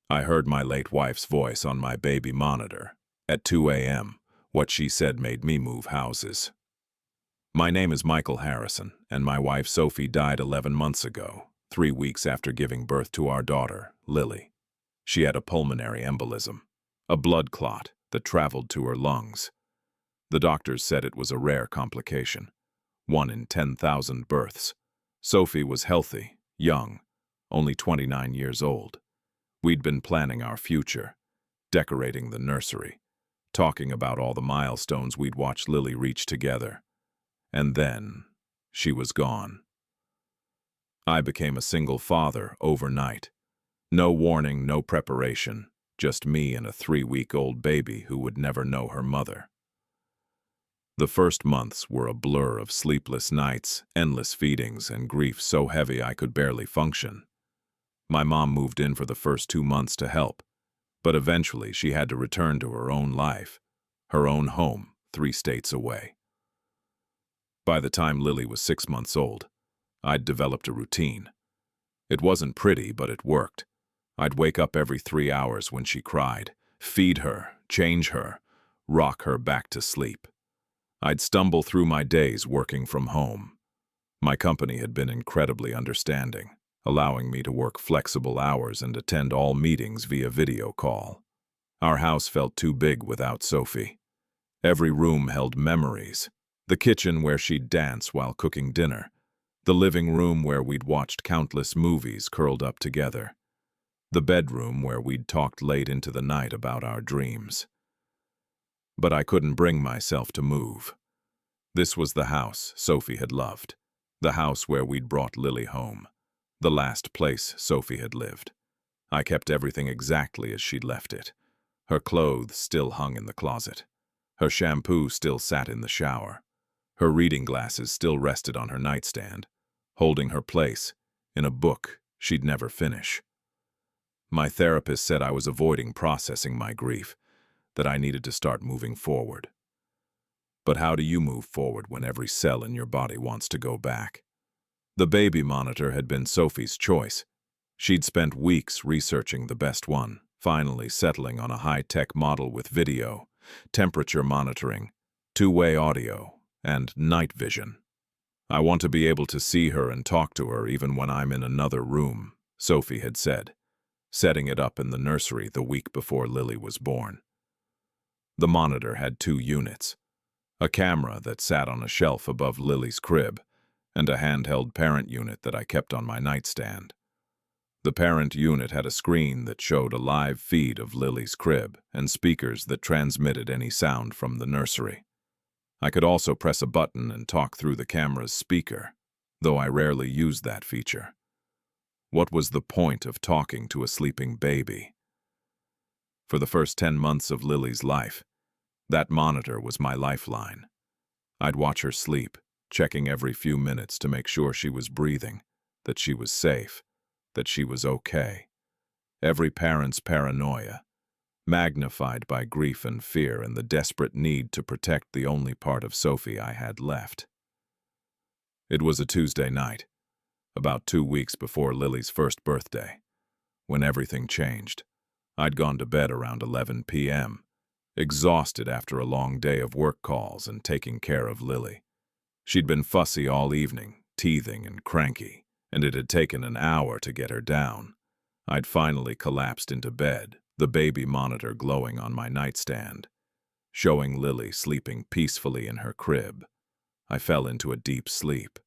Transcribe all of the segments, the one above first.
I heard my late wife's voice on my baby monitor. At 2 a.m., what she said made me move houses. My name is Michael Harrison, and my wife Sophie died 11 months ago, 3 weeks after giving birth to our daughter, Lily. She had a pulmonary embolism, a blood clot that traveled to her lungs. The doctors said it was a rare complication, 1 in 10,000 births. Sophie was healthy, young, only 29 years old. We'd been planning our future, decorating the nursery, talking about all the milestones we'd watched Lily reach together. And then, she was gone. I became a single father overnight. No warning, no preparation, just me and a 3-week-old baby who would never know her mother. The first months were a blur of sleepless nights, endless feedings, and grief so heavy I could barely function. My mom moved in for the first 2 months to help, but eventually she had to return to her own life, her own home, 3 states away. By the time Lily was 6 months old, I'd developed a routine. It wasn't pretty, but it worked. I'd wake up every 3 hours when she cried, feed her, change her, rock her back to sleep. I'd stumble through my days working from home. My company had been incredibly understanding, allowing me to work flexible hours and attend all meetings via video call. Our house felt too big without Sophie. Every room held memories. The kitchen where she'd dance while cooking dinner. The living room where we'd watched countless movies curled up together. The bedroom where we'd talked late into the night about our dreams. But I couldn't bring myself to move. This was the house Sophie had loved. The house where we'd brought Lily home. The last place Sophie had lived. I kept everything exactly as she'd left it. Her clothes still hung in the closet. Her shampoo still sat in the shower. Her reading glasses still rested on her nightstand, holding her place in a book she'd never finish. My therapist said I was avoiding processing my grief, that I needed to start moving forward. But how do you move forward when every cell in your body wants to go back? The baby monitor had been Sophie's choice. She'd spent weeks researching the best one, finally settling on a high-tech model with video, temperature monitoring, 2-way audio, and night vision. I want to be able to see her and talk to her even when I'm in another room, Sophie had said, setting it up in the nursery the week before Lily was born. The monitor had 2 units, a camera that sat on a shelf above Lily's crib, and a handheld parent unit that I kept on my nightstand. The parent unit had a screen that showed a live feed of Lily's crib and speakers that transmitted any sound from the nursery. I could also press a button and talk through the camera's speaker, though I rarely used that feature. What was the point of talking to a sleeping baby? For the first 10 months of Lily's life, that monitor was my lifeline. I'd watch her sleep, checking every few minutes to make sure she was breathing, that she was safe, that she was okay. Every parent's paranoia, magnified by grief and fear and the desperate need to protect the only part of Sophie I had left. It was a Tuesday night, about 2 weeks before Lily's first birthday, when everything changed. I'd gone to bed around 11 p.m., exhausted after a long day of work calls and taking care of Lily. She'd been fussy all evening, teething and cranky, and it had taken an hour to get her down. I'd finally collapsed into bed, the baby monitor glowing on my nightstand, showing Lily sleeping peacefully in her crib. I fell into a deep sleep,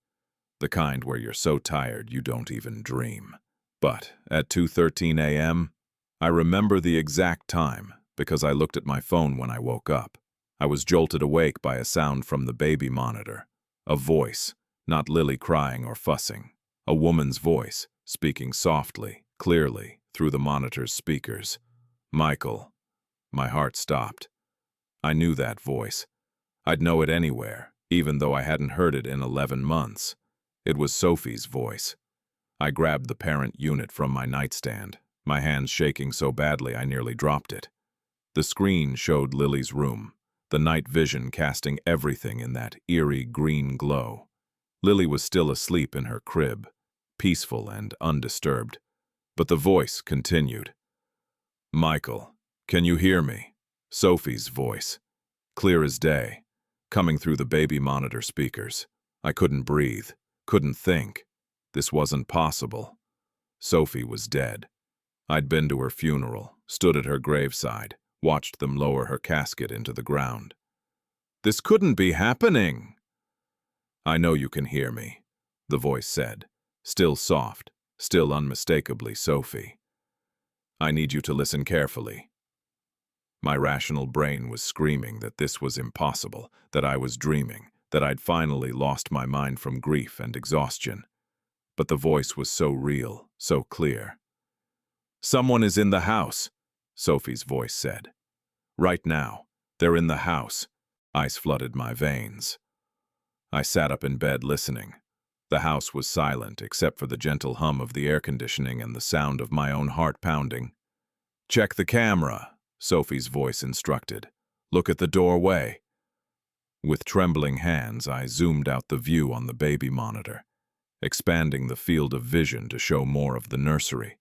the kind where you're so tired you don't even dream. But at 2:13 a.m., I remember the exact time because I looked at my phone when I woke up. I was jolted awake by a sound from the baby monitor. A voice, not Lily crying or fussing. A woman's voice, speaking softly, clearly, through the monitor's speakers. Michael. My heart stopped. I knew that voice. I'd know it anywhere, even though I hadn't heard it in 11 months. It was Sophie's voice. I grabbed the parent unit from my nightstand, my hands shaking so badly I nearly dropped it. The screen showed Lily's room, the night vision casting everything in that eerie green glow. Lily was still asleep in her crib, peaceful and undisturbed, but the voice continued. Michael, can you hear me? Sophie's voice, clear as day, coming through the baby monitor speakers. I couldn't breathe, couldn't think. This wasn't possible. Sophie was dead. I'd been to her funeral, stood at her graveside, watched them lower her casket into the ground. This couldn't be happening! I know you can hear me, the voice said, still soft, still unmistakably Sophie. I need you to listen carefully. My rational brain was screaming that this was impossible, that I was dreaming, that I'd finally lost my mind from grief and exhaustion. But the voice was so real, so clear. Someone is in the house, Sophie's voice said. Right now, they're in the house. Ice flooded my veins. I sat up in bed listening. The house was silent except for the gentle hum of the air conditioning and the sound of my own heart pounding. Check the camera, Sophie's voice instructed. Look at the doorway. With trembling hands, I zoomed out the view on the baby monitor, expanding the field of vision to show more of the nursery.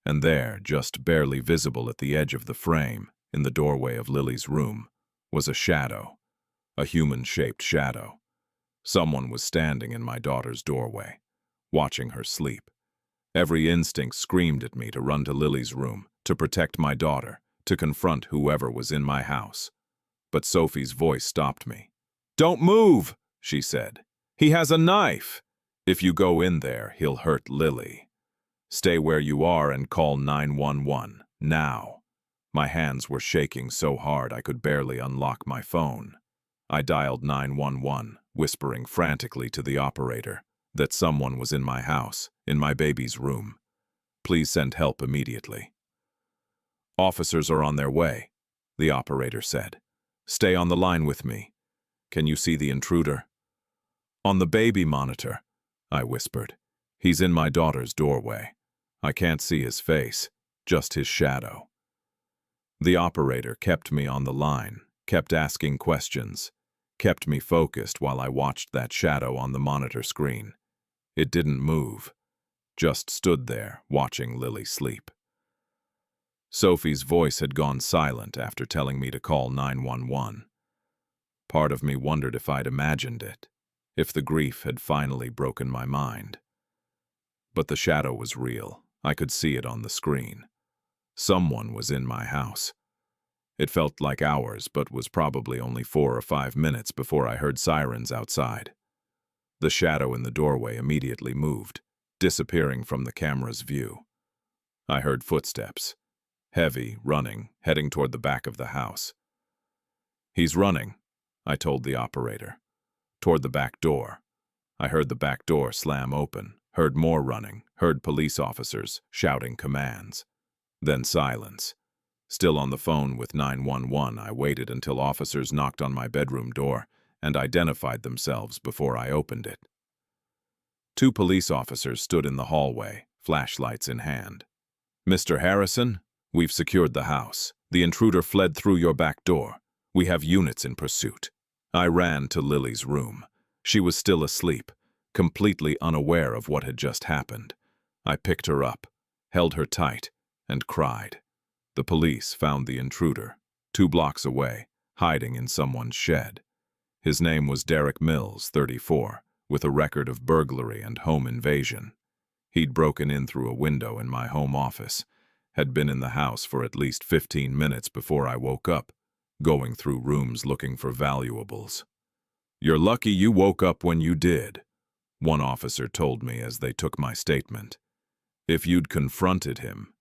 And there, just barely visible at the edge of the frame, in the doorway of Lily's room, was a shadow, a human-shaped shadow. Someone was standing in my daughter's doorway, watching her sleep. Every instinct screamed at me to run to Lily's room, to protect my daughter, to confront whoever was in my house. But Sophie's voice stopped me. Don't move, she said. He has a knife. If you go in there, he'll hurt Lily. Stay where you are and call 911, now. My hands were shaking so hard I could barely unlock my phone. I dialed 911, whispering frantically to the operator that someone was in my house, in my baby's room. Please send help immediately. Officers are on their way, the operator said. Stay on the line with me. Can you see the intruder? On the baby monitor, I whispered. He's in my daughter's doorway. I can't see his face, just his shadow. The operator kept me on the line, kept asking questions, kept me focused while I watched that shadow on the monitor screen. It didn't move, just stood there, watching Lily sleep. Sophie's voice had gone silent after telling me to call 911. Part of me wondered if I'd imagined it, if the grief had finally broken my mind. But the shadow was real. I could see it on the screen. Someone was in my house. It felt like hours, but was probably only 4 or 5 minutes before I heard sirens outside. The shadow in the doorway immediately moved, disappearing from the camera's view. I heard footsteps, heavy, running, heading toward the back of the house. He's running, I told the operator. Toward the back door. I heard the back door slam open, heard more running, heard police officers shouting commands. Then silence. Still on the phone with 911, I waited until officers knocked on my bedroom door and identified themselves before I opened it. 2 police officers stood in the hallway, flashlights in hand. Mr. Harrison, we've secured the house. The intruder fled through your back door. We have units in pursuit. I ran to Lily's room. She was still asleep, completely unaware of what had just happened. I picked her up, held her tight, and cried. The police found the intruder, 2 blocks away, hiding in someone's shed. His name was Derek Mills, 34, with a record of burglary and home invasion. He'd broken in through a window in my home office, had been in the house for at least 15 minutes before I woke up, going through rooms looking for valuables. You're lucky you woke up when you did, one officer told me as they took my statement. If you'd confronted him,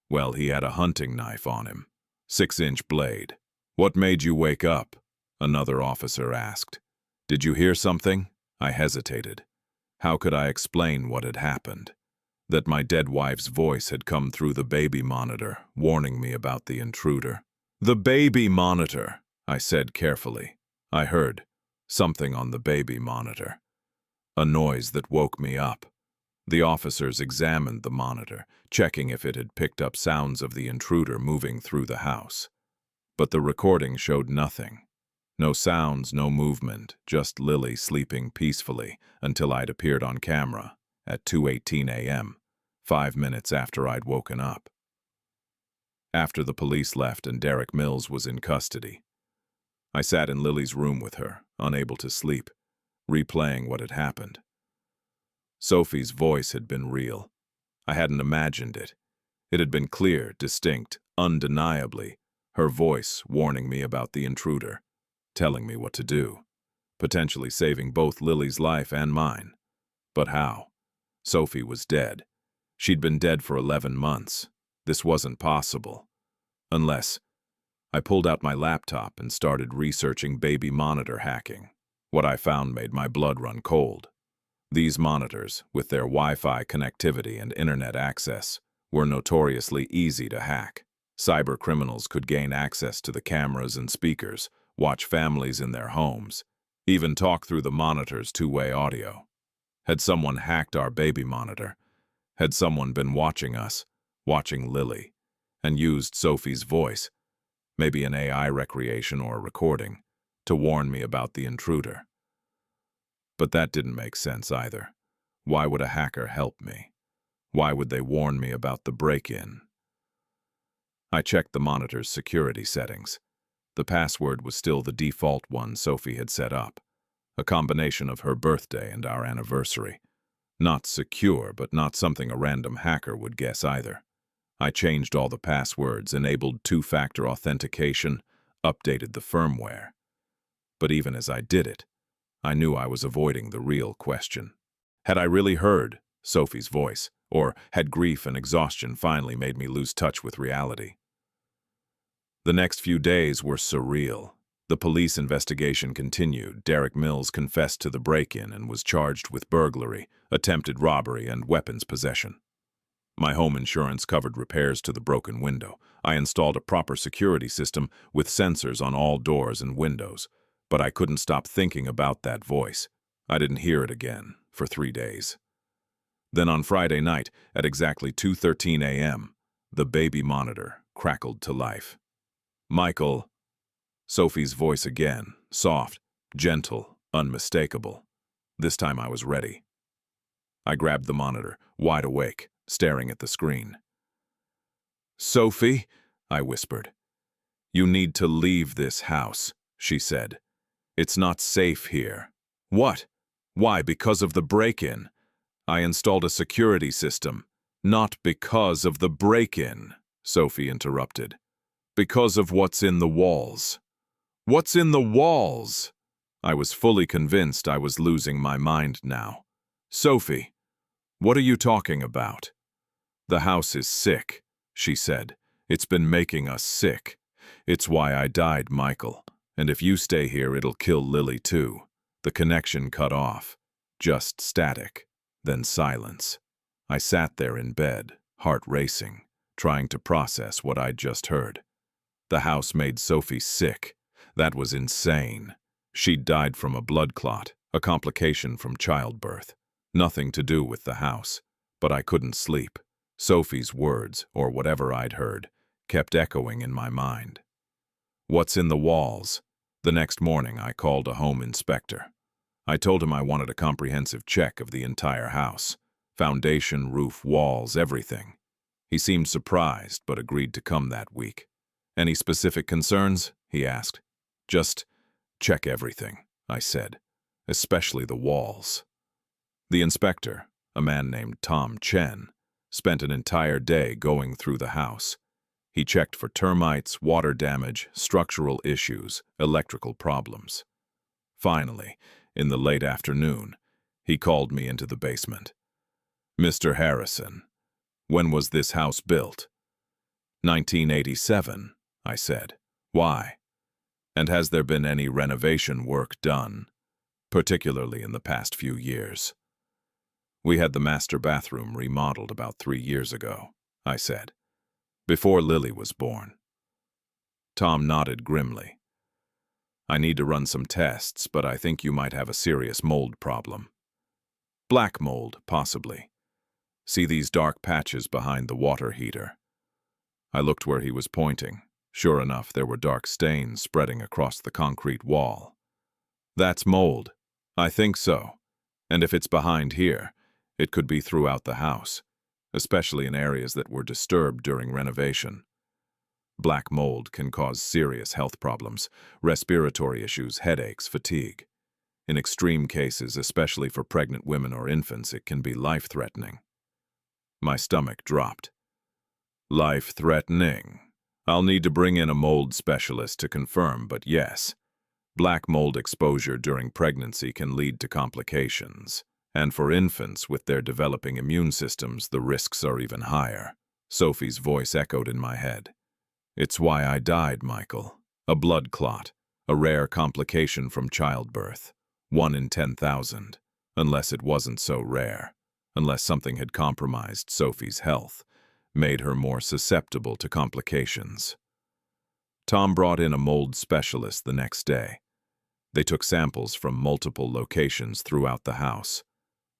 well, he had a hunting knife on him, 6-inch blade. What made you wake up? Another officer asked. Did you hear something? I hesitated. How could I explain what had happened? That my dead wife's voice had come through the baby monitor, warning me about the intruder. The baby monitor, I said carefully. I heard something on the baby monitor. A noise that woke me up. The officers examined the monitor, checking if it had picked up sounds of the intruder moving through the house. But the recording showed nothing. No sounds, no movement, just Lily sleeping peacefully until I'd appeared on camera at 2:18 a.m., 5 minutes after I'd woken up. after the police left and Derek Mills was in custody. I sat in Lily's room with her, unable to sleep, replaying what had happened. Sophie's voice had been real. I hadn't imagined it. It had been clear, distinct, undeniably, her voice warning me about the intruder, telling me what to do, potentially saving both Lily's life and mine. But how? Sophie was dead. She'd been dead for 11 months. This wasn't possible. Unless... I pulled out my laptop and started researching baby monitor hacking. What I found made my blood run cold. These monitors, with their Wi-Fi connectivity and internet access, were notoriously easy to hack. Cyber criminals could gain access to the cameras and speakers, watch families in their homes, even talk through the monitor's two-way audio. Had someone hacked our baby monitor? Had someone been watching us, watching Lily, and used Sophie's voice, maybe an AI recreation or a recording, to warn me about the intruder? But that didn't make sense either. Why would a hacker help me? Why would they warn me about the break-in? I checked the monitor's security settings. The password was still the default one Sophie had set up, a combination of her birthday and our anniversary. Not secure, but not something a random hacker would guess either. I changed all the passwords, enabled two-factor authentication, updated the firmware. But even as I did it, I knew I was avoiding the real question. Had I really heard Sophie's voice, or had grief and exhaustion finally made me lose touch with reality? The next few days were surreal. The police investigation continued. Derek Mills confessed to the break-in and was charged with burglary, attempted robbery, and weapons possession. My home insurance covered repairs to the broken window. I installed a proper security system with sensors on all doors and windows. But I couldn't stop thinking about that voice. I didn't hear it again for 3 days. Then on Friday night, at exactly 2:13 a.m., the baby monitor crackled to life. "Michael," Sophie's voice again, soft, gentle, unmistakable. This time I was ready. I grabbed the monitor, wide awake, staring at the screen. "Sophie," I whispered. "You need to leave this house," she said. "It's not safe here." "What? Why, because of the break-in?" "I installed a security system." "Not because of the break-in," Sophie interrupted. "Because of what's in the walls." "What's in the walls?" I was fully convinced I was losing my mind now. "Sophie, what are you talking about?" "The house is sick," she said. "It's been making us sick. It's why I died, Michael. And if you stay here, it'll kill Lily too." The connection cut off. Just static. Then silence. I sat there in bed, heart racing, trying to process what I'd just heard. The house made Sophie sick. That was insane. She'd died from a blood clot, a complication from childbirth. Nothing to do with the house. But I couldn't sleep. Sophie's words, or whatever I'd heard, kept echoing in my mind. "What's in the walls?" The next morning, I called a home inspector. I told him I wanted a comprehensive check of the entire house. Foundation, roof, walls, everything. He seemed surprised, but agreed to come that week. "Any specific concerns?" he asked. "Just check everything," I said, "especially the walls." The inspector, a man named Tom Chen, spent an entire day going through the house. He checked for termites, water damage, structural issues, electrical problems. Finally, in the late afternoon, he called me into the basement. "Mr. Harrison, when was this house built?" 1987, I said. "Why? And has there been any renovation work done, particularly in the past few years?" "We had the master bathroom remodeled about 3 years ago," I said. "Before Lily was born." Tom nodded grimly. "I need to run some tests, but I think you might have a serious mold problem." "Black mold, possibly. See these dark patches behind the water heater?" I looked where he was pointing. Sure enough, there were dark stains spreading across the concrete wall. "That's mold." "I think so. And if it's behind here, it could be throughout the house, especially in areas that were disturbed during renovation." Black mold can cause serious health problems, respiratory issues, headaches, fatigue. In extreme cases, especially for pregnant women or infants, it can be life-threatening. My stomach dropped. Life-threatening. I'll need to bring in a mold specialist to confirm, but yes, black mold exposure during pregnancy can lead to complications. And for infants with their developing immune systems, the risks are even higher. Sophie's voice echoed in my head. It's why I died, Michael. A blood clot, a rare complication from childbirth. 1 in 10,000. Unless it wasn't so rare. Unless something had compromised Sophie's health, made her more susceptible to complications. Tom brought in a mold specialist the next day. They took samples from multiple locations throughout the house.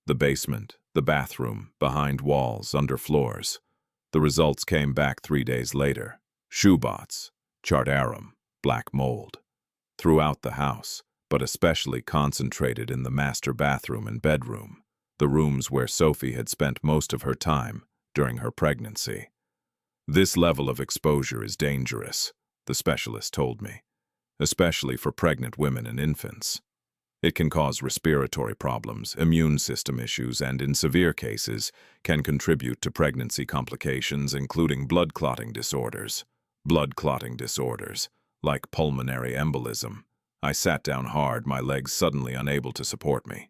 The basement, the bathroom, behind walls, under floors. The results came back 3 days later. Shoebots, chardarum, black mold. Throughout the house, but especially concentrated in the master bathroom and bedroom, the rooms where Sophie had spent most of her time during her pregnancy. This level of exposure is dangerous, the specialist told me, especially for pregnant women and infants. It can cause respiratory problems, immune system issues, and in severe cases, can contribute to pregnancy complications, including blood clotting disorders. Blood clotting disorders, like pulmonary embolism. I sat down hard, my legs suddenly unable to support me.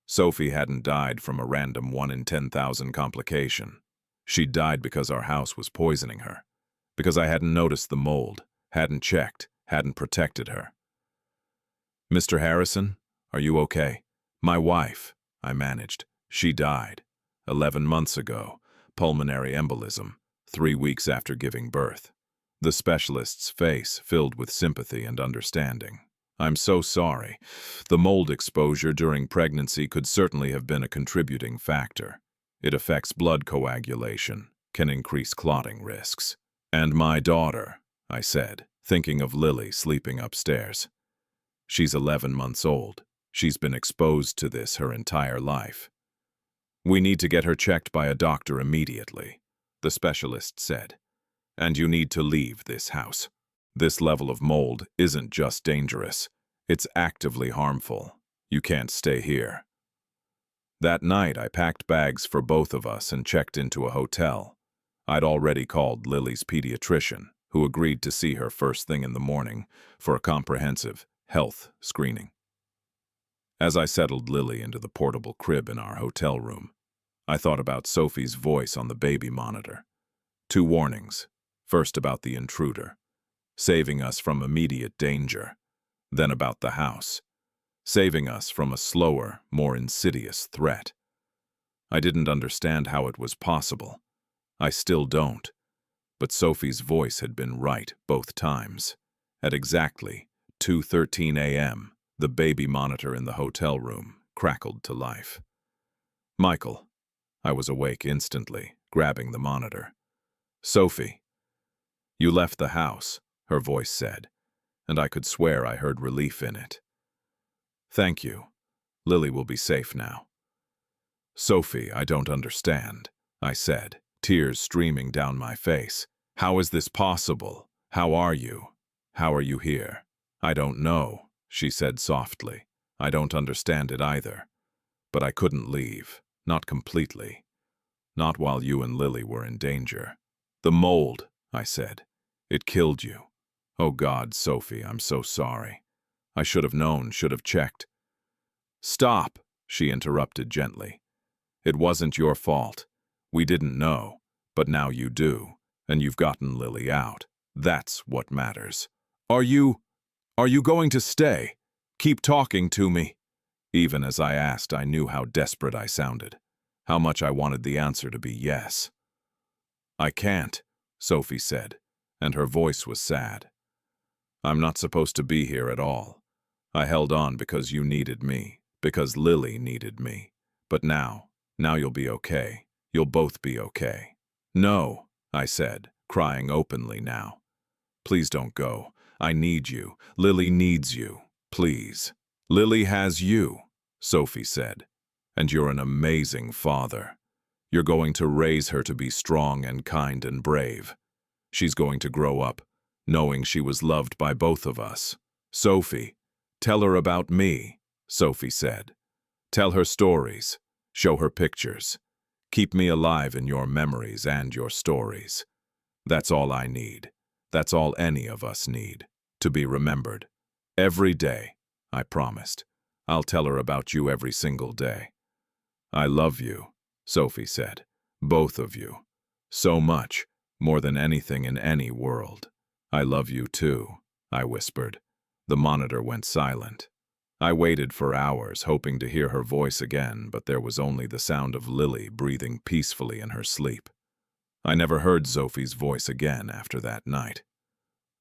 Sophie hadn't died from a random 1 in 10,000 complication. She'd died because our house was poisoning her. Because I hadn't noticed the mold, hadn't checked, hadn't protected her. Mr. Harrison, are you okay? My wife, I managed. She died. 11 months ago. Pulmonary embolism. 3 weeks after giving birth. The specialist's face filled with sympathy and understanding. I'm so sorry. The mold exposure during pregnancy could certainly have been a contributing factor. It affects blood coagulation, can increase clotting risks. And my daughter, I said, thinking of Lily sleeping upstairs. She's 11 months old. She's been exposed to this her entire life. We need to get her checked by a doctor immediately, the specialist said. And you need to leave this house. This level of mold isn't just dangerous. It's actively harmful. You can't stay here. That night, I packed bags for both of us and checked into a hotel. I'd already called Lily's pediatrician, who agreed to see her first thing in the morning for a comprehensive health screening. As I settled Lily into the portable crib in our hotel room, I thought about Sophie's voice on the baby monitor. 2 warnings. First about the intruder, saving us from immediate danger. Then about the house, saving us from a slower, more insidious threat. I didn't understand how it was possible. I still don't. But Sophie's voice had been right both times. At exactly 2:13 a.m., the baby monitor in the hotel room crackled to life. Michael. I was awake instantly, grabbing the monitor. Sophie. You left the house, her voice said, and I could swear I heard relief in it. Thank you. Lily will be safe now. Sophie, I don't understand, I said, tears streaming down my face. How is this possible? How are you? How are you here? I don't know, she said softly. I don't understand it either. But I couldn't leave, not completely. Not while you and Lily were in danger. The mold, I said. It killed you. Oh God, Sophie, I'm so sorry. I should have known, should have checked. Stop, she interrupted gently. It wasn't your fault. We didn't know, but now you do, and you've gotten Lily out. That's what matters. Are you going to stay? Keep talking to me. Even as I asked, I knew how desperate I sounded, how much I wanted the answer to be yes. I can't, Sophie said, and her voice was sad. I'm not supposed to be here at all. I held on because you needed me, because Lily needed me. But now you'll be okay. You'll both be okay. No, I said, crying openly now. Please don't go. I need you. Lily needs you. Please. Lily has you, Sophie said. And you're an amazing father. You're going to raise her to be strong and kind and brave. She's going to grow up, knowing she was loved by both of us. Sophie, tell her about me, Sophie said. Tell her stories. Show her pictures. Keep me alive in your memories and your stories. That's all I need. That's all any of us need. To be remembered. Every day, I promised. I'll tell her about you every single day. I love you, Sophie said. Both of you. So much, more than anything in any world. I love you too, I whispered. The monitor went silent. I waited for hours, hoping to hear her voice again, but there was only the sound of Lily breathing peacefully in her sleep. I never heard Sophie's voice again after that night.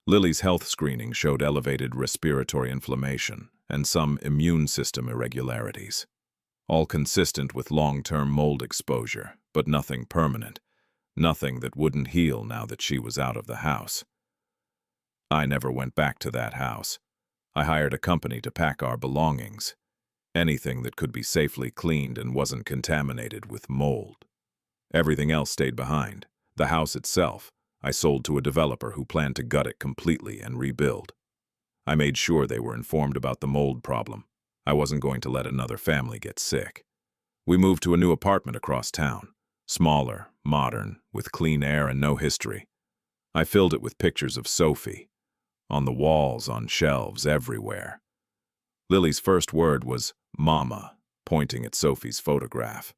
Lily's health screening showed elevated respiratory inflammation and some immune system irregularities. All consistent with long-term mold exposure, but nothing permanent. Nothing that wouldn't heal now that she was out of the house. I never went back to that house. I hired a company to pack our belongings. Anything that could be safely cleaned and wasn't contaminated with mold. Everything else stayed behind. The house itself, I sold to a developer who planned to gut it completely and rebuild. I made sure they were informed about the mold problem. I wasn't going to let another family get sick. We moved to a new apartment across town. Smaller, modern, with clean air and no history. I filled it with pictures of Sophie. On the walls, on shelves, everywhere. Lily's first word was, "Mama," pointing at Sophie's photograph.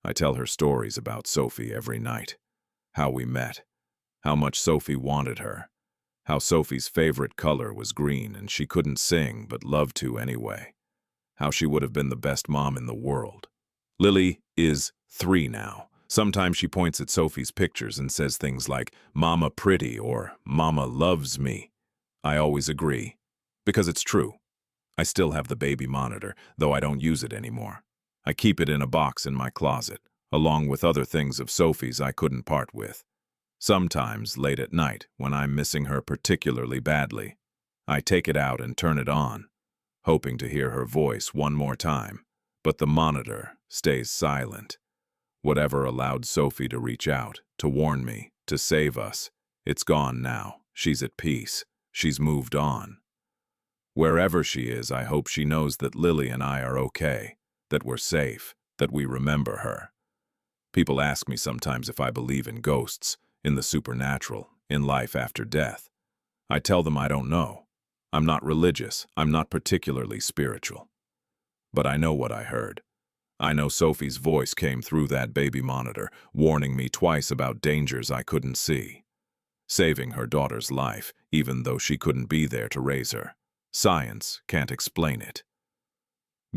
I tell her stories about Sophie every night. How we met. How much Sophie wanted her. How Sophie's favorite color was green and she couldn't sing but loved to anyway. How she would have been the best mom in the world. Lily is 3 now. Sometimes she points at Sophie's pictures and says things like, "Mama pretty" or "Mama loves me." I always agree, because it's true. I still have the baby monitor, though I don't use it anymore. I keep it in a box in my closet, along with other things of Sophie's I couldn't part with. Sometimes, late at night, when I'm missing her particularly badly, I take it out and turn it on, hoping to hear her voice one more time, but the monitor stays silent. Whatever allowed Sophie to reach out, to warn me, to save us, it's gone now. She's at peace. She's moved on. Wherever she is, I hope she knows that Lily and I are okay, that we're safe, that we remember her. People ask me sometimes if I believe in ghosts, in the supernatural, in life after death. I tell them I don't know. I'm not religious. I'm not particularly spiritual. But I know what I heard. I know Sophie's voice came through that baby monitor, warning me twice about dangers I couldn't see. Saving her daughter's life, even though she couldn't be there to raise her. Science can't explain it.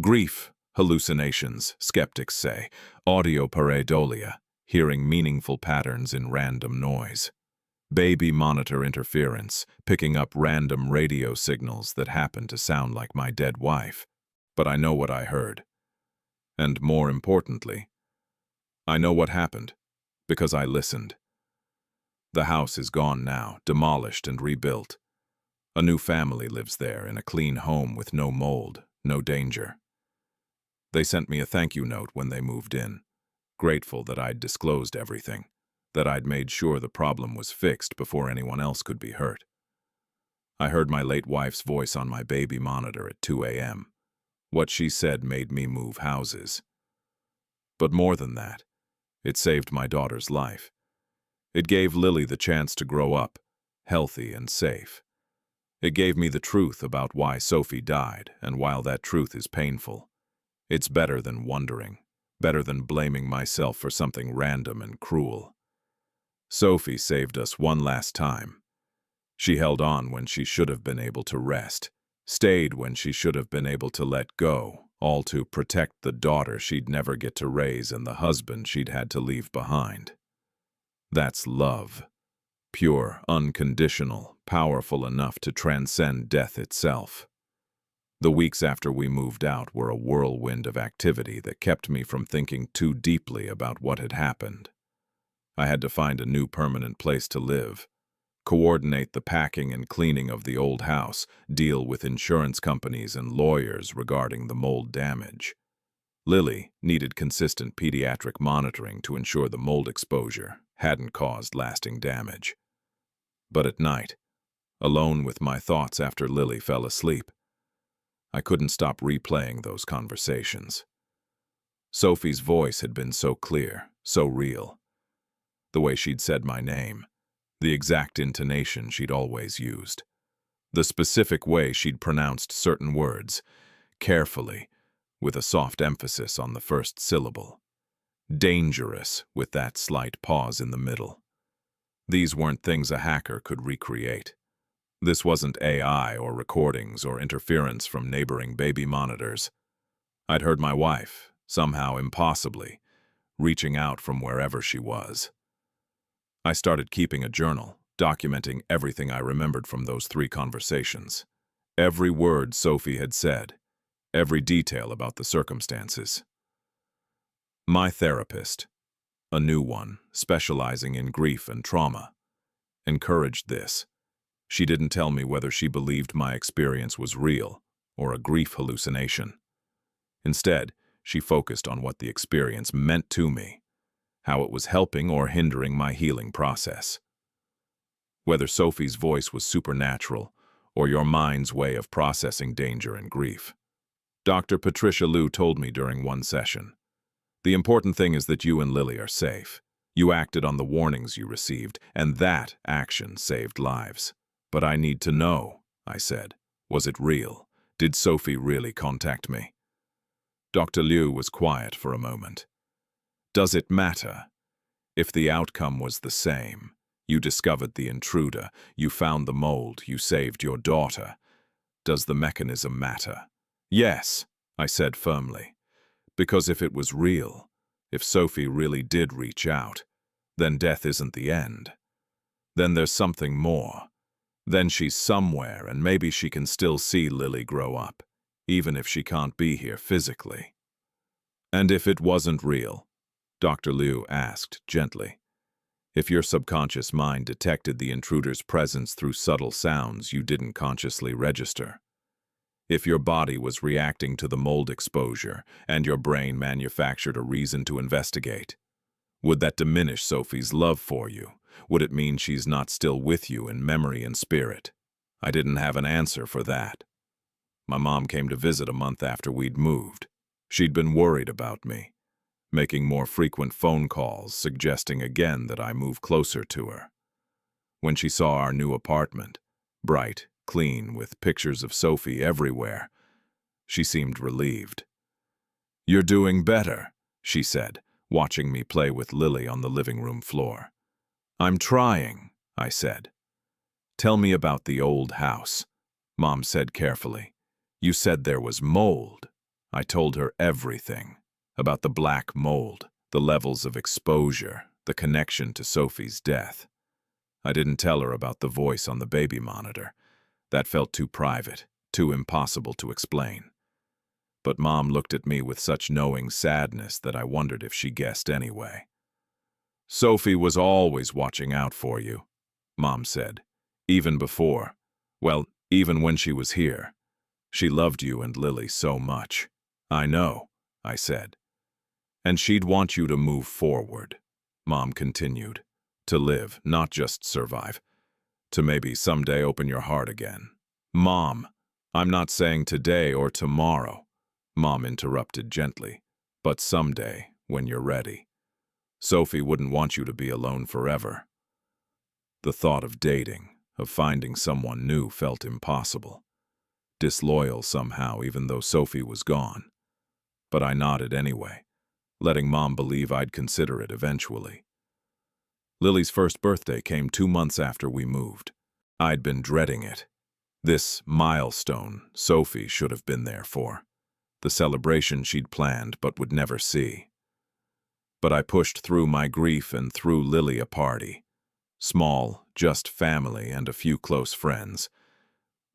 Grief, hallucinations, skeptics say, audio pareidolia, hearing meaningful patterns in random noise. Baby monitor interference, picking up random radio signals that happen to sound like my dead wife. But I know what I heard. And more importantly, I know what happened, because I listened. The house is gone now, demolished and rebuilt. A new family lives there in a clean home with no mold, no danger. They sent me a thank you note when they moved in, grateful that I'd disclosed everything, that I'd made sure the problem was fixed before anyone else could be hurt. I heard my late wife's voice on my baby monitor at 2 a.m. What she said made me move houses. But more than that, it saved my daughter's life. It gave Lily the chance to grow up, healthy and safe. It gave me the truth about why Sophie died, and while that truth is painful, it's better than wondering, better than blaming myself for something random and cruel. Sophie saved us one last time. She held on when she should have been able to rest, stayed when she should have been able to let go, all to protect the daughter she'd never get to raise and the husband she'd had to leave behind. That's love. Pure, unconditional, powerful enough to transcend death itself. The weeks after we moved out were a whirlwind of activity that kept me from thinking too deeply about what had happened. I had to find a new permanent place to live, coordinate the packing and cleaning of the old house, deal with insurance companies and lawyers regarding the mold damage. Lily needed consistent pediatric monitoring to ensure the mold exposure hadn't caused lasting damage. But at night, alone with my thoughts after Lily fell asleep, I couldn't stop replaying those conversations. Sophie's voice had been so clear, so real. The way she'd said my name, the exact intonation she'd always used, the specific way she'd pronounced certain words, carefully, with a soft emphasis on the first syllable. Dangerous, with that slight pause in the middle. These weren't things a hacker could recreate. This wasn't AI or recordings or interference from neighboring baby monitors. I'd heard my wife, somehow impossibly, reaching out from wherever she was. I started keeping a journal, documenting everything I remembered from those 3 conversations. Every word Sophie had said, every detail about the circumstances. My therapist, a new one, specializing in grief and trauma, encouraged this. She didn't tell me whether she believed my experience was real or a grief hallucination. Instead, she focused on what the experience meant to me, how it was helping or hindering my healing process. Whether Sophie's voice was supernatural or your mind's way of processing danger and grief. Dr. Patricia Liu told me during one session, "The important thing is that you and Lily are safe. You acted on the warnings you received, and that action saved lives. But I need to know," I said. "Was it real? Did Sophie really contact me?" Dr. Liu was quiet for a moment. "Does it matter? If the outcome was the same, you discovered the intruder, you found the mold, you saved your daughter. Does the mechanism matter?" "Yes," I said firmly. "Because if it was real, if Sophie really did reach out, then death isn't the end. Then there's something more. Then she's somewhere, and maybe she can still see Lily grow up, even if she can't be here physically." "And if it wasn't real?" Dr. Liu asked gently. "If your subconscious mind detected the intruder's presence through subtle sounds you didn't consciously register? If your body was reacting to the mold exposure and your brain manufactured a reason to investigate? Would that diminish Sophie's love for you? Would it mean she's not still with you in memory and spirit?" I didn't have an answer for that. My mom came to visit a month after we'd moved. She'd been worried about me, making more frequent phone calls, suggesting again that I move closer to her. When she saw our new apartment, bright, clean, with pictures of Sophie everywhere, she seemed relieved. "You're doing better," she said, watching me play with Lily on the living room floor. "I'm trying," I said. "Tell me about the old house," Mom said carefully. "You said there was mold." I told her everything, about the black mold, the levels of exposure, the connection to Sophie's death. I didn't tell her about the voice on the baby monitor. That felt too private, too impossible to explain. But Mom looked at me with such knowing sadness that I wondered if she guessed anyway. "Sophie was always watching out for you," Mom said. "Even before. Well, even when she was here. She loved you and Lily so much." "I know," I said. "And she'd want you to move forward," Mom continued. "To live, not just survive. To maybe someday open your heart again." "Mom, I'm not saying today or tomorrow," Mom interrupted gently. "But someday, when you're ready. Sophie wouldn't want you to be alone forever." The thought of dating, of finding someone new, felt impossible. Disloyal somehow, even though Sophie was gone. But I nodded anyway, letting Mom believe I'd consider it eventually. Lily's first birthday came 2 months after we moved. I'd been dreading it. This milestone Sophie should have been there for. The celebration she'd planned but would never see. But I pushed through my grief and threw Lily a party. Small, just family and a few close friends.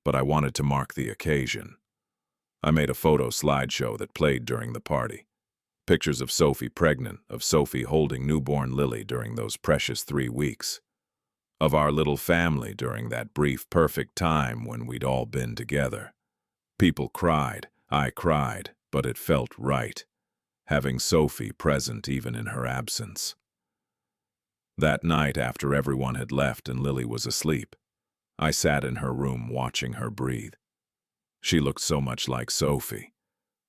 But I wanted to mark the occasion. I made a photo slideshow that played during the party. Pictures of Sophie pregnant, of Sophie holding newborn Lily during those precious 3 weeks. Of our little family during that brief, perfect time when we'd all been together. People cried, I cried, but it felt right, having Sophie present even in her absence. That night, after everyone had left and Lily was asleep, I sat in her room watching her breathe. She looked so much like Sophie.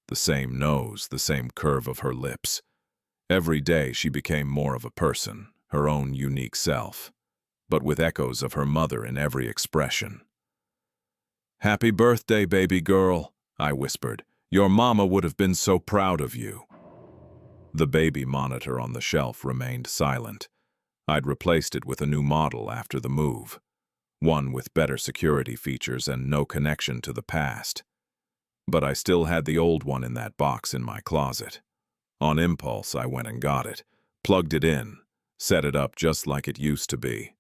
The same nose, the same curve of her lips. Every day she became more of a person, her own unique self, but with echoes of her mother in every expression. "Happy birthday, baby girl," I whispered. "Your mama would have been so proud of you." The baby monitor on the shelf remained silent. I'd replaced it with a new model after the move, one with better security features and no connection to the past. But I still had the old one in that box in my closet. On impulse, I went and got it, plugged it in, set it up just like it used to be.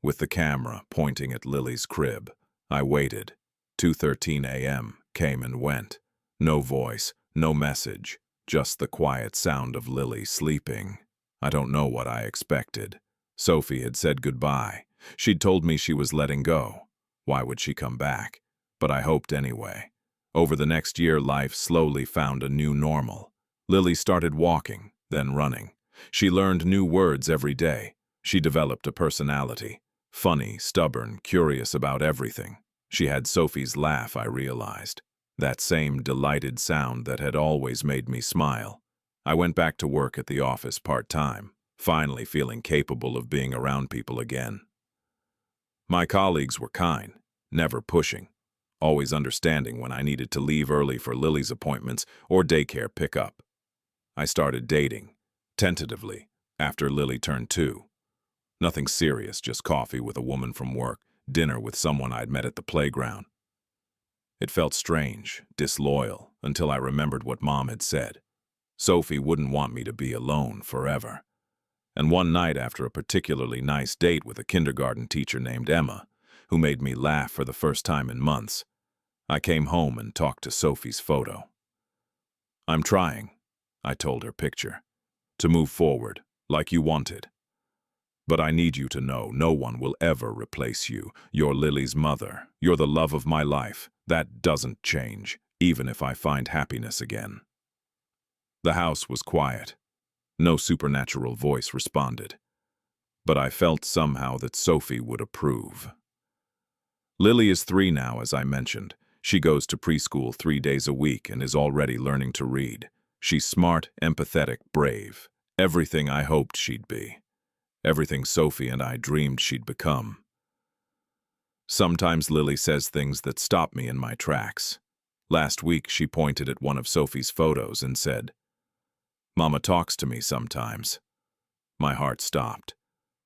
With the camera pointing at Lily's crib, I waited. 2:13 a.m. came and went. No voice, no message, just the quiet sound of Lily sleeping. I don't know what I expected. Sophie had said goodbye. She'd told me she was letting go. Why would she come back? But I hoped anyway. Over the next year, life slowly found a new normal. Lily started walking, then running. She learned new words every day. She developed a personality. Funny, stubborn, curious about everything. She had Sophie's laugh, I realized. That same delighted sound that had always made me smile. I went back to work at the office part-time, finally feeling capable of being around people again. My colleagues were kind, never pushing, always understanding when I needed to leave early for Lily's appointments or daycare pickup. I started dating, tentatively, after Lily turned 2. Nothing serious, just coffee with a woman from work, dinner with someone I'd met at the playground. It felt strange, disloyal, until I remembered what Mom had said. Sophie wouldn't want me to be alone forever. And one night, after a particularly nice date with a kindergarten teacher named Emma, who made me laugh for the first time in months, I came home and talked to Sophie's photo. "I'm trying," I told her picture, "to move forward, like you wanted. But I need you to know no one will ever replace you. You're Lily's mother. You're the love of my life. That doesn't change, even if I find happiness again." The house was quiet. No supernatural voice responded. But I felt somehow that Sophie would approve. Lily is 3 now, as I mentioned. She goes to preschool 3 days a week and is already learning to read. She's smart, empathetic, brave. Everything I hoped she'd be. Everything Sophie and I dreamed she'd become. Sometimes Lily says things that stop me in my tracks. Last week, she pointed at one of Sophie's photos and said, "Mama talks to me sometimes." My heart stopped.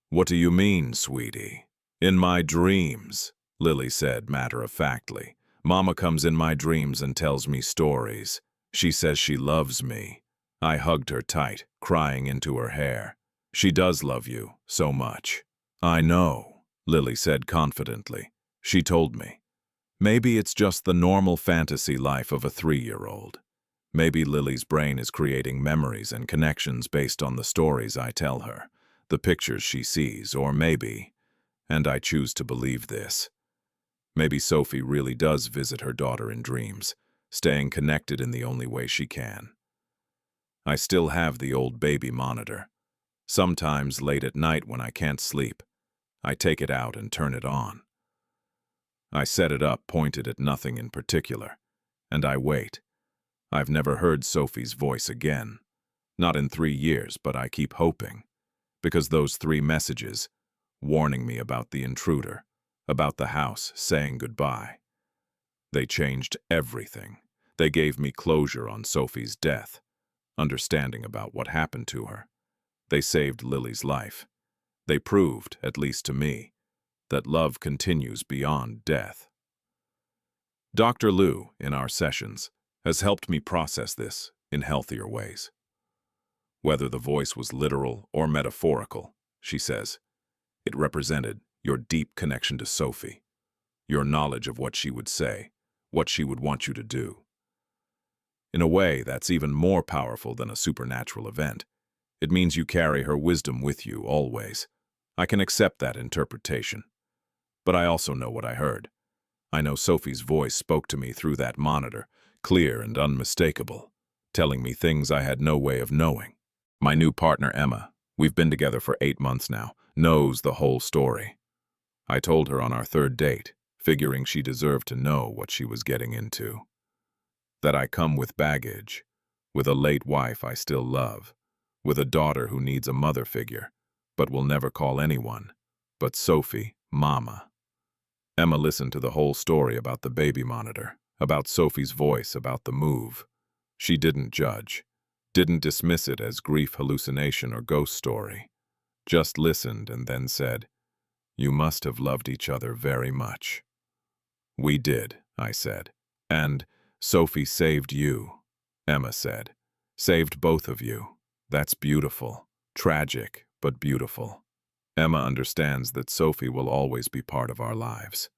"What do you mean, sweetie?" "In my dreams," Lily said matter-of-factly. "Mama comes in my dreams and tells me stories. She says she loves me." I hugged her tight, crying into her hair. "She does love you, so much." "I know," Lily said confidently. She told me. Maybe it's just the normal fantasy life of a 3-year-old. Maybe Lily's brain is creating memories and connections based on the stories I tell her, the pictures she sees, or maybe, and I choose to believe this, maybe Sophie really does visit her daughter in dreams, staying connected in the only way she can. I still have the old baby monitor. Sometimes late at night when I can't sleep, I take it out and turn it on. I set it up pointed at nothing in particular, and I wait. I've never heard Sophie's voice again. Not in 3 years, but I keep hoping. Because those 3 messages, warning me about the intruder, about the house, saying goodbye, they changed everything. They gave me closure on Sophie's death, understanding about what happened to her. They saved Lily's life. They proved, at least to me, that love continues beyond death. Dr. Lou, in our sessions, has helped me process this in healthier ways. Whether the voice was literal or metaphorical, she says, it represented your deep connection to Sophie, your knowledge of what she would say, what she would want you to do. In a way, that's even more powerful than a supernatural event. It means you carry her wisdom with you always. I can accept that interpretation. But I also know what I heard. I know Sophie's voice spoke to me through that monitor, clear and unmistakable, telling me things I had no way of knowing. My new partner, Emma, we've been together for 8 months now, knows the whole story. I told her on our third date, figuring she deserved to know what she was getting into. That I come with baggage, with a late wife I still love, with a daughter who needs a mother figure, but will never call anyone but Sophie, Mama. Emma listened to the whole story about the baby monitor, about Sophie's voice, about the move. She didn't judge, didn't dismiss it as grief hallucination or ghost story, just listened and then said, "You must have loved each other very much." "We did," I said. "And Sophie saved you," Emma said. "Saved both of you. That's beautiful. Tragic, but beautiful." Emma understands that Sophie will always be part of our lives,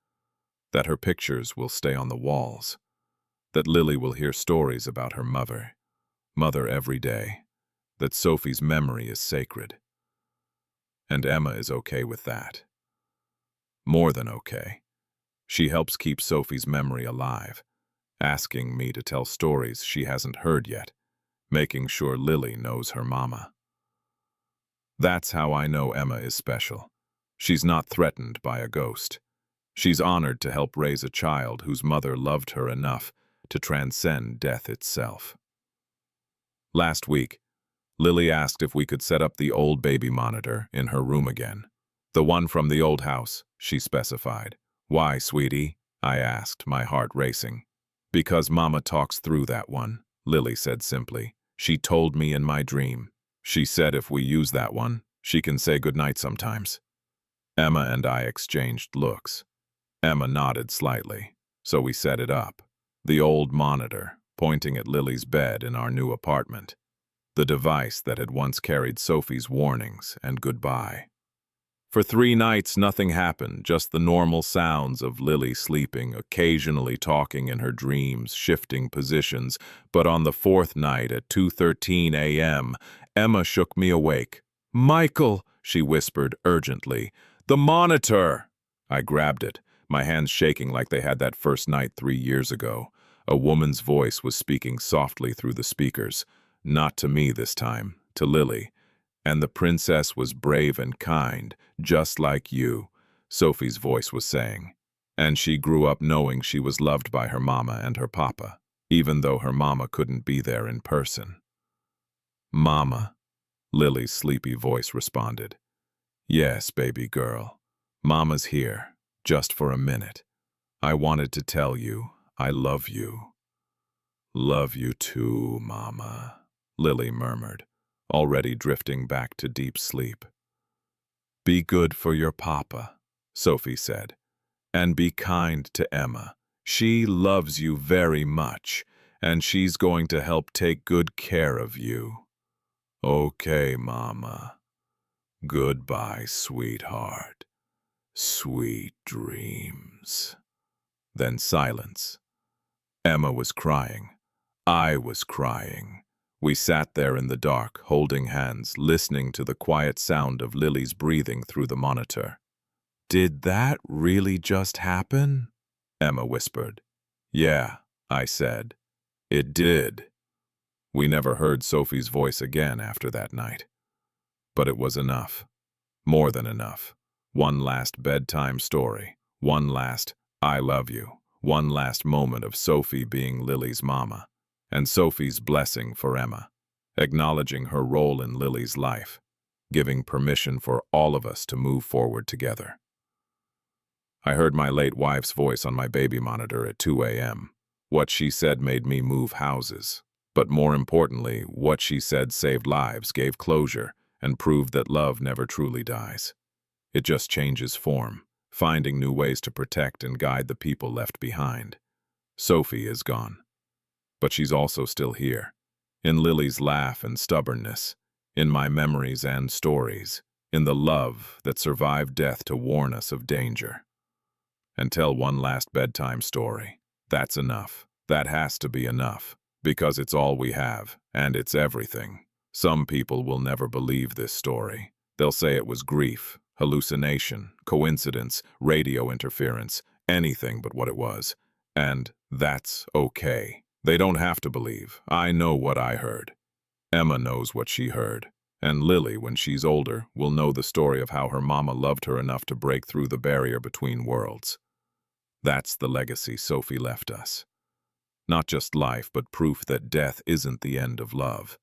that her pictures will stay on the walls, that Lily will hear stories about her mother every day, that Sophie's memory is sacred. And Emma is okay with that. More than okay. She helps keep Sophie's memory alive, asking me to tell stories she hasn't heard yet, making sure Lily knows her mama. That's how I know Emma is special. She's not threatened by a ghost. She's honored to help raise a child whose mother loved her enough to transcend death itself. Last week, Lily asked if we could set up the old baby monitor in her room again. "The one from the old house," she specified. "Why, sweetie?" I asked, my heart racing. "Because Mama talks through that one," Lily said simply. "She told me in my dream. She said if we use that one, she can say goodnight sometimes." Emma and I exchanged looks. Emma nodded slightly, so we set it up. The old monitor, pointing at Lily's bed in our new apartment. The device that had once carried Sophie's warnings and goodbye. For 3 nights, nothing happened, just the normal sounds of Lily sleeping, occasionally talking in her dreams, shifting positions. But on the 4th night at 2:13 a.m., Emma shook me awake. "Michael," she whispered urgently, "the monitor!" I grabbed it, my hands shaking like they had that first night 3 years ago. A woman's voice was speaking softly through the speakers. Not to me this time, to Lily. "And the princess was brave and kind, just like you," Sophie's voice was saying. "And she grew up knowing she was loved by her mama and her papa, even though her mama couldn't be there in person." "Mama," Lily's sleepy voice responded. "Yes, baby girl. Mama's here, just for a minute. I wanted to tell you I love you." "Love you too, Mama," Lily murmured, already drifting back to deep sleep. "Be good for your papa," Sophie said, "and be kind to Emma. She loves you very much, and she's going to help take good care of you." "Okay, Mama. Goodbye, sweetheart. Sweet dreams." Then silence. Emma was crying. I was crying. We sat there in the dark, holding hands, listening to the quiet sound of Lily's breathing through the monitor. "Did that really just happen?" Emma whispered. "Yeah," I said. "It did." We never heard Sophie's voice again after that night. But it was enough. More than enough. One last bedtime story. One last "I love you." One last moment of Sophie being Lily's mama. And Sophie's blessing for Emma, acknowledging her role in Lily's life, giving permission for all of us to move forward together. I heard my late wife's voice on my baby monitor at 2 a.m. What she said made me move houses. But more importantly, what she said saved lives, gave closure, and proved that love never truly dies. It just changes form, finding new ways to protect and guide the people left behind. Sophie is gone. But she's also still here, in Lily's laugh and stubbornness, in my memories and stories, in the love that survived death to warn us of danger. And tell one last bedtime story. That's enough. That has to be enough, because it's all we have, and it's everything. Some people will never believe this story. They'll say it was grief, hallucination, coincidence, radio interference, anything but what it was. And that's okay. They don't have to believe. I know what I heard. Emma knows what she heard. And Lily, when she's older, will know the story of how her mama loved her enough to break through the barrier between worlds. That's the legacy Sophie left us. Not just life, but proof that death isn't the end of love.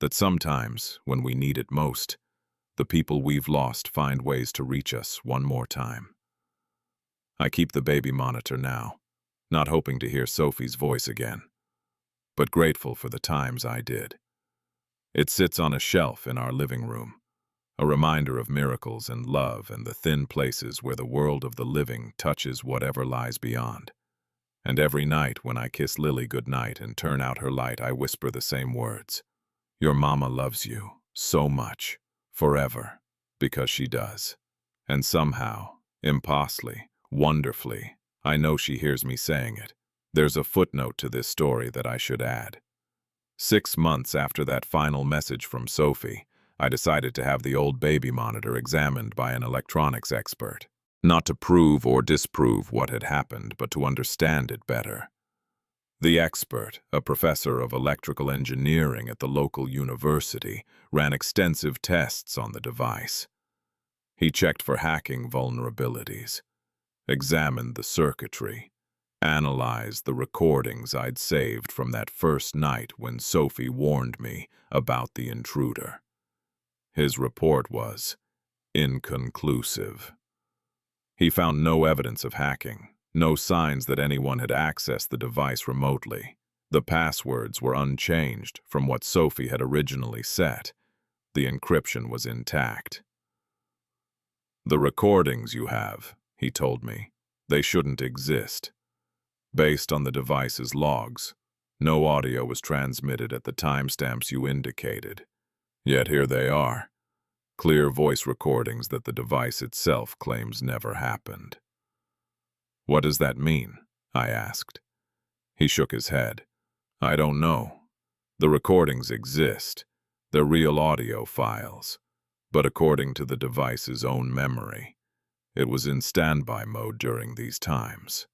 That sometimes, when we need it most, the people we've lost find ways to reach us one more time. I keep the baby monitor now, not hoping to hear Sophie's voice again, but grateful for the times I did. It sits on a shelf in our living room, a reminder of miracles and love and the thin places where the world of the living touches whatever lies beyond. And every night when I kiss Lily goodnight and turn out her light, I whisper the same words. Your mama loves you so much, forever, because she does. And somehow, impossibly, wonderfully, I know she hears me saying it. There's a footnote to this story that I should add. 6 months after that final message from Sophie, I decided to have the old baby monitor examined by an electronics expert. Not to prove or disprove what had happened, but to understand it better. The expert, a professor of electrical engineering at the local university, ran extensive tests on the device. He checked for hacking vulnerabilities, examined the circuitry, analyzed the recordings I'd saved from that first night when Sophie warned me about the intruder. His report was inconclusive. He found no evidence of hacking, no signs that anyone had accessed the device remotely. The passwords were unchanged from what Sophie had originally set. The encryption was intact. The recordings you have, he told me, they shouldn't exist. Based on the device's logs, no audio was transmitted at the timestamps you indicated. Yet here they are. Clear voice recordings that the device itself claims never happened. What does that mean? I asked. He shook his head. I don't know. The recordings exist. They're real audio files. But according to the device's own memory, it was in standby mode during these times.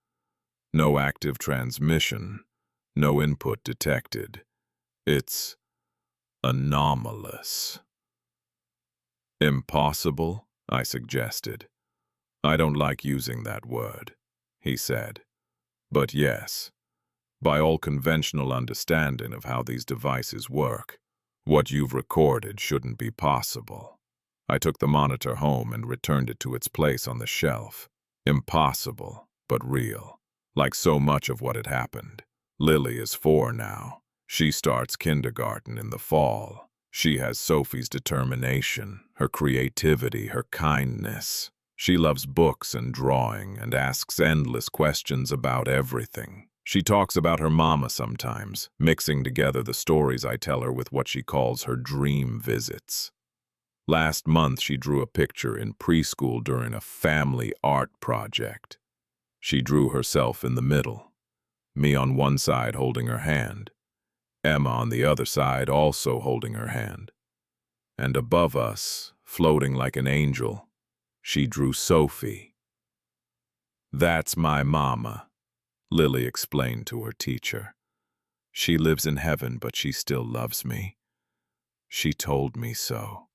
No active transmission, no input detected. It's anomalous. Impossible? I suggested. I don't like using that word, he said. But yes, by all conventional understanding of how these devices work, what you've recorded shouldn't be possible. I took the monitor home and returned it to its place on the shelf. Impossible, but real, like so much of what had happened. Lily is 4 now. She starts kindergarten in the fall. She has Sophie's determination, her creativity, her kindness. She loves books and drawing and asks endless questions about everything. She talks about her mama sometimes, mixing together the stories I tell her with what she calls her dream visits. Last month, she drew a picture in preschool during a family art project. She drew herself in the middle, me on one side holding her hand, Emma on the other side also holding her hand. And above us, floating like an angel, she drew Sophie. That's my mama, Lily explained to her teacher. She lives in heaven, but she still loves me. She told me so.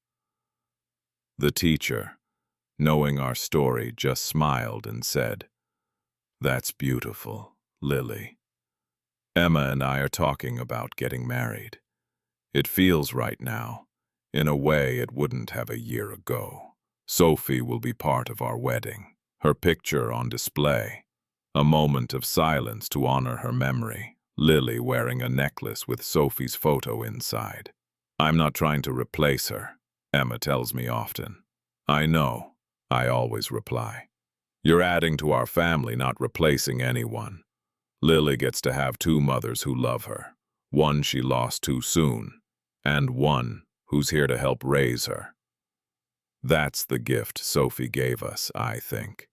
The teacher, knowing our story, just smiled and said, That's beautiful, Lily. Emma and I are talking about getting married. It feels right now, in a way it wouldn't have a year ago. Sophie will be part of our wedding, her picture on display. A moment of silence to honor her memory, Lily wearing a necklace with Sophie's photo inside. I'm not trying to replace her, Emma tells me often. I know, I always reply. You're adding to our family, not replacing anyone. Lily gets to have 2 mothers who love her, one she lost too soon, and one who's here to help raise her. That's the gift Sophie gave us, I think.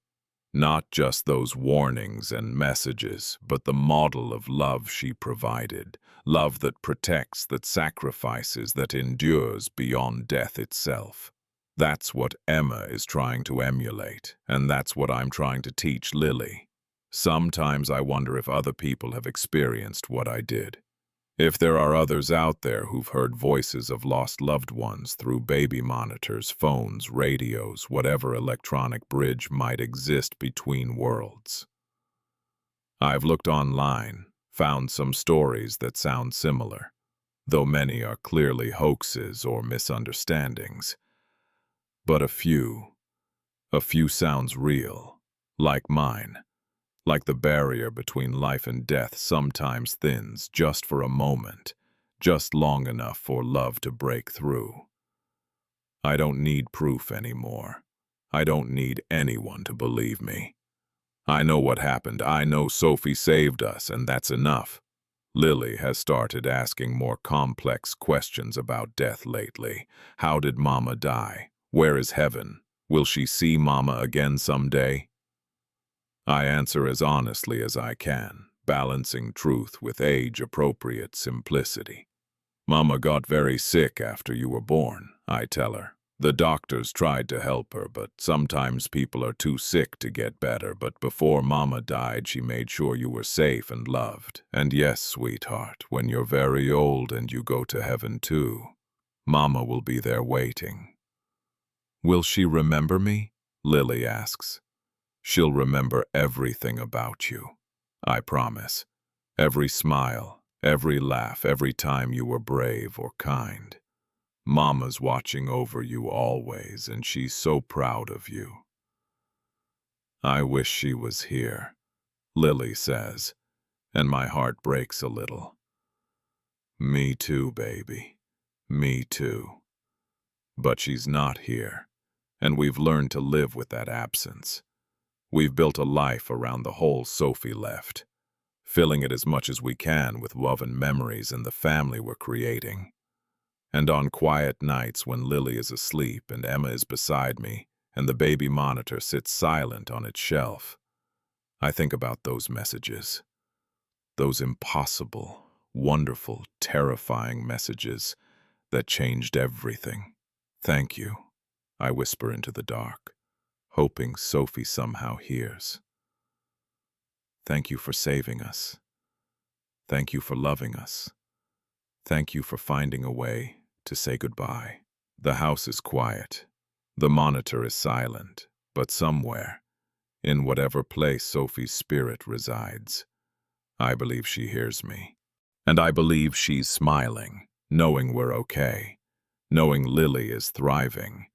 Not just those warnings and messages, but the model of love she provided, love that protects, that sacrifices, that endures beyond death itself. That's what Emma is trying to emulate, and that's what I'm trying to teach Lily. Sometimes I wonder if other people have experienced what I did. If there are others out there who've heard voices of lost loved ones through baby monitors, phones, radios, whatever electronic bridge might exist between worlds. I've looked online, found some stories that sound similar, though many are clearly hoaxes or misunderstandings. But a few sounds real, like mine. Like the barrier between life and death sometimes thins just for a moment, just long enough for love to break through. I don't need proof anymore. I don't need anyone to believe me. I know what happened. I know Sophie saved us, and that's enough. Lily has started asking more complex questions about death lately. How did Mama die? Where is heaven? Will she see Mama again someday? I answer as honestly as I can, balancing truth with age-appropriate simplicity. Mama got very sick after you were born, I tell her. The doctors tried to help her, but sometimes people are too sick to get better. But before Mama died, she made sure you were safe and loved. And yes, sweetheart, when you're very old and you go to heaven too, Mama will be there waiting. Will she remember me? Lily asks. She'll remember everything about you, I promise. Every smile, every laugh, every time you were brave or kind. Mama's watching over you always, and she's so proud of you. I wish she was here, Lily says, and my heart breaks a little. Me too, baby. Me too. But she's not here, and we've learned to live with that absence. We've built a life around the hole Sophie left, filling it as much as we can with love and memories and the family we're creating. And on quiet nights when Lily is asleep and Emma is beside me and the baby monitor sits silent on its shelf, I think about those messages. Those impossible, wonderful, terrifying messages that changed everything. Thank you, I whisper into the dark, hoping Sophie somehow hears. Thank you for saving us. Thank you for loving us. Thank you for finding a way to say goodbye. The house is quiet. The monitor is silent, but somewhere, in whatever place Sophie's spirit resides, I believe she hears me. And I believe she's smiling, knowing we're okay, knowing Lily is thriving,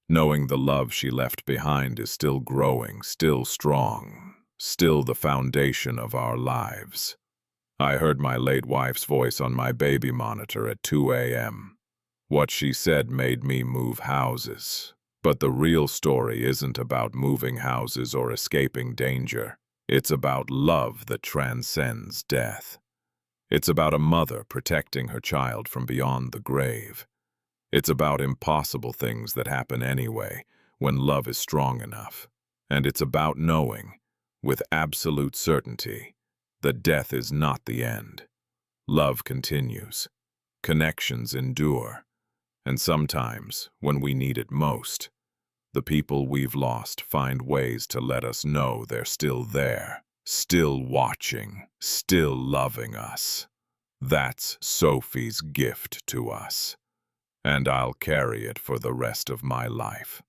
knowing the love she left behind is still growing, still strong, still the foundation of our lives. I heard my late wife's voice on my baby monitor at 2 a.m. What she said made me move houses. But the real story isn't about moving houses or escaping danger. It's about love that transcends death. It's about a mother protecting her child from beyond the grave. It's about impossible things that happen anyway when love is strong enough. And it's about knowing, with absolute certainty, that death is not the end. Love continues. Connections endure. And sometimes, when we need it most, the people we've lost find ways to let us know they're still there, still watching, still loving us. That's Sophie's gift to us, and I'll carry it for the rest of my life.